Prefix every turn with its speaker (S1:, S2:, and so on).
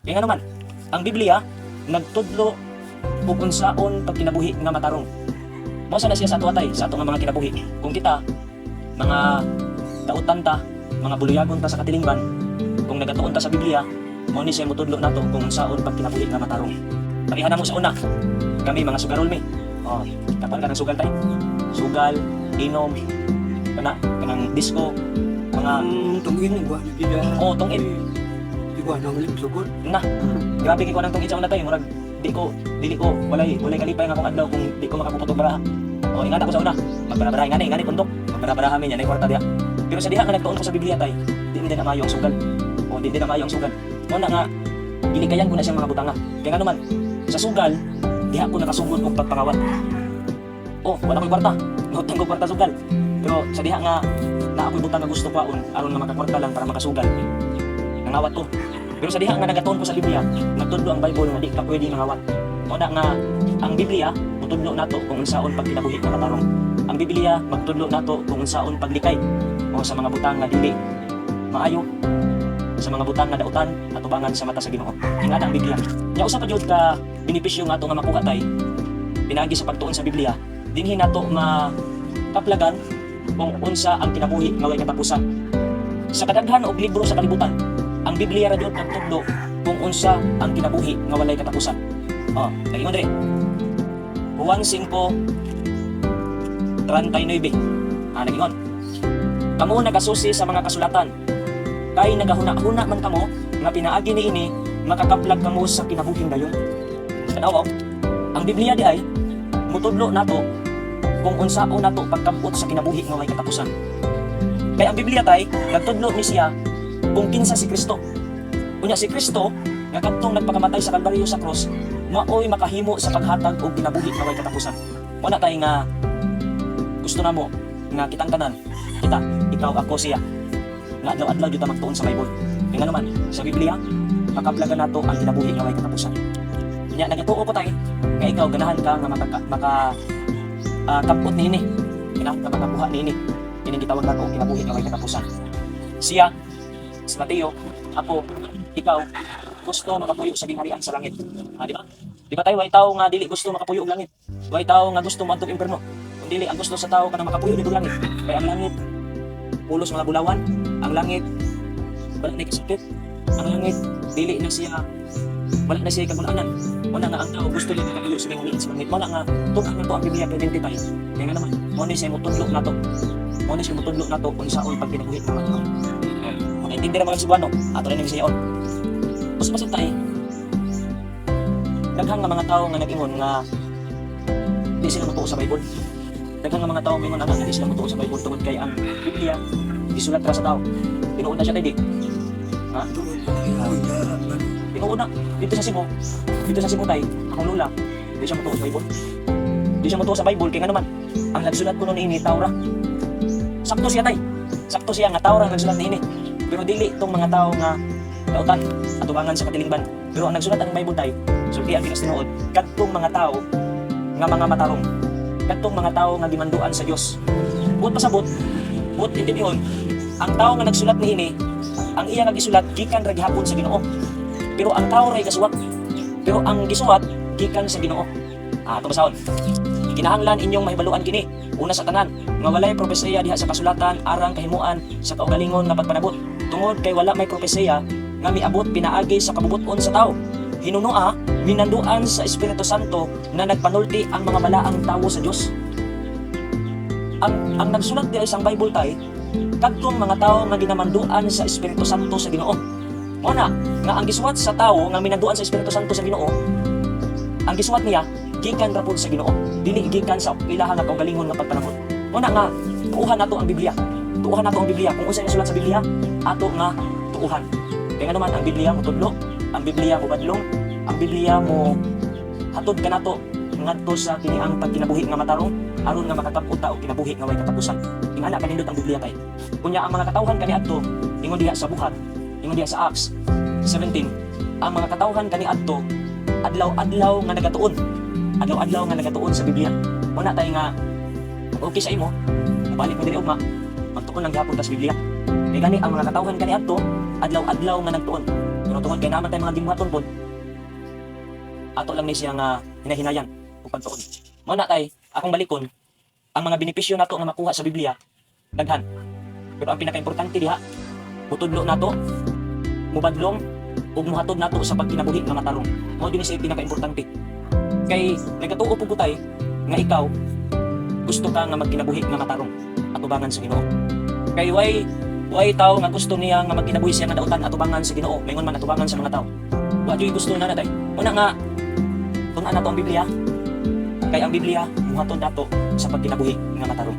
S1: Kaya nga naman, ang Biblia nagtudlo ug unsaon pagkinabuhi nga matarong. Mao sa na siya sa ato atay, sa ato nga mga kinabuhi. Kung kita mga dautan ta, mga buluyagon ta sa katilingban, kung nagatuon ta sa Biblia, mao ni siya motudlo nato kung unsaon pagkinabuhi nga matarong. Pakihan mo sa una, kami mga sugarol mi. Oh, kapal ka ng sugal tayo. Sugal, inom, kanang disco, mga
S2: Tungin ba nagida.
S1: oh, tungin.
S2: Di ba nang lim sugod?
S1: Na, grabe kay ko nang tungin sa una tayo, murag dili ko walay kalipay nga akong adlaw kung di ko makapuputog baraha. Oh, ingatan ko sa una, magbara-baraha ngani pundok, magbara-baraha mi yan ay kwarta diha. Pero sa diha nga nagtuon ko sa Biblia tay, di na maayo ang sugal. Oh, di na maayo ang sugal. Mo na nga gilikayan ko na siyang mga butanga. Kaya nga naman, sa sugal, diha ko nakasugod og pagpangawat. Oh, wala ko'y kwarta. Ngutang ko kwarta sugal. Pero sa diha nga na ako'y butang nga gusto kwaon aron nga makakwarta lang para makasugal. Nangawat ko. Pero sa diha nga nagatuon ko sa Biblia, nagtudlo ang Bible nga di ka pwede mangawat. Mo na nga ang Biblia tutudlo nato kung unsaon pagkinabuhi nga matarong. Ang Biblia magtudlo nato kung unsaon paglikay o sa mga butang nga dili maayo, sa mga butang nga dautan atubangan sa mata sa Ginoo. Ingana ang Biblia. Nya usa pa jud ka benepisyo nga ato nga makuha tay pinagi sa pagtuon sa Biblia, dinhi nato kaplagan kung unsa ang kinabuhi nga way katapusan. Sa kadaghan og libro sa kalibutan, ang Biblia ra jud nagtudlo kung unsa ang kinabuhi nga walay katapusan. Oh, nagingon diri. Juan 5:39. Nagingon. Kamo nagasusi sa mga kasulatan. Kay nagahuna-huna man kamo nga pinaagi niini makakaplag kamo sa kinabuhing dayon. Tanaw, ang Biblia di ay mutudlo nato kung unsaon nato pagkabot sa kinabuhi nga way katapusan. Kaya ang Biblia tay nagtudlo ni siya kung kinsa si Kristo. Unya si Kristo nga kadtong nagpakamatay sa Kalbaryo sa krus, maoy makahimo sa paghatag og kinabuhi nga way katapusan. Wala tay nga gusto namo nga kitang tanan, kita, ikaw, ako, siya. Nga adlaw-adlaw jud ta magtuon sa Bible. Kaya nga naman sa Biblia makaplagan nato ang kinabuhi nga way katapusan. Unya nagatuo ko tay nga ikaw ganahan ka nga kapot niini. Ganahan ka makakuha niini. Kini gitawag nato og kinabuhi nga way katapusan. Siya, si Mateo, ako, ikaw, gusto makapuyo sa gingharian sa langit. Di ba? Di ba tayo, way tao nga dili gusto makapuyo og langit. Way tao nga gusto moadtog impierno. Kung dili ang gusto sa tao kana makapuyo dito langit. Kaya ang langit pulos mga bulawan, ang langit wala na kasakit. Ang langit dili na siya wala na siya kagunanan. Wala nga ang tao gusto din makapuyo sa gingharian sa langit. Wala nga tugak na to ang Biblia identify. Kaya nga naman, mo ni siya mutudlo nato. Mo ni siya mutudlo nato kung saon pagkinabuhi nga matarong. Hindi na mga Cebuano, ato rin yung siyon. Mas masantay, daghang nga mga tao nga nag-ingon nga di sila matuo sa Bible. Daghang nga mga tao mingon nga di sila matuo sa Bible tungod kay ang Biblia gisulat ra sa tao. Tinuod na siya tayo di. Ha? Tinuod na. Dito sa Cebu tayo, akong lula, di siya matuo sa Bible. Di siya matuo sa Bible, kaya nga naman, ang nagsulat ko noon ini, tao ra. Sakto siya tayo. Sakto siya nga tao ra nagsulat ni ini. Pero dili itong mga tao nga dautan atubangan sa katilingban. Pero ang nagsulat ang Bible tayo, sulti ang tinuod, kadtong mga tao nga mga matarong, kadtong mga tao nga gimanduan sa Dios. Buot pasabot, buot intibihon, ang tao nga nagsulat niini, ang iya nga gisulat gikan ra gihapon sa Ginoo. Pero ang tao ray gasuwat. Pero ang gisuwat gikan sa Ginoo. Ito basahon. Kinahanglan inyong mahibaluan kini. Una sa tanan, nga walay propesiya diha sa kasulatan arang kahimuan sa kaugalingon nga pagpanabot. Tungod kay wala may propesiya nga miabot pinaagi sa kabubuton sa tao. Hinunua, minanduan sa Espiritu Santo na nagpanulti ang mga malaang tawo sa Dios. Ang nagsulat diha sa Bible tay, kadtong mga tao nga ginamanduan sa Espiritu Santo sa Ginoo. Una, nga ang gisuwat sa tao nga minanduan sa Espiritu Santo sa Ginoo, ang gisuwat niya gikan ra pud sa Ginoo, dili gikan sa ilaha nga kaugalingon nga pagpanabot. Una nga tuuhan nato ang Biblia. Tuuhan nato ang Biblia. Kung unsa yung sulat sa Biblia, ato nga tuuhan. Kaya nga naman ang Biblia mo tudlo, ang Biblia mo badlong, ang Biblia mo hatod ka nato ngadto sa kiniang pagkinabuhi nga matarong aron nga makatapot ta og kinabuhi nga way katapusan. Ingana kanindot ang Biblia tay. Kunya ang mga katawhan kaniadto ingon diha sa buhat, ingon diha sa Acts 17, ang mga katawhan kaniadto adlaw-adlaw nga nagatuon. Adlaw-adlaw nga nagatuon sa Biblia. Una tay nga okay sa imo, balik mo diri ugma, magtuon lang gyapon ta sa Biblia. Kay gani ang mga katawhan kaniadto adlaw-adlaw nga nagtuon. Pero tungod kay naman tay mga gibuhaton pod. Ato lang ni siya nga hinahinayan ug pagtuon. Mao na tay akong balikon ang mga benepisyo nato nga makuha sa Biblia daghan. Pero ang pinaka-importante diha mutudlo nato, mubadlong ug muhatod nato sa pagkinabuhi nga matarong. Mao dinhi sa pinaka-importante. Kay nagatuo pud ko tay nga ikaw gusto ka nga magkinabuhi nga matarong atubangan sa Ginoo. Kay way tao nga gusto niya nga magkinabuhi siya nga dautan atubangan sa Ginoo, maingon man atubangan sa mga tao. Wa gyud gusto na natay. Una nga tun-an nato ang Biblia. Kay ang Biblia muhatod nato sa pagkinabuhi nga matarong.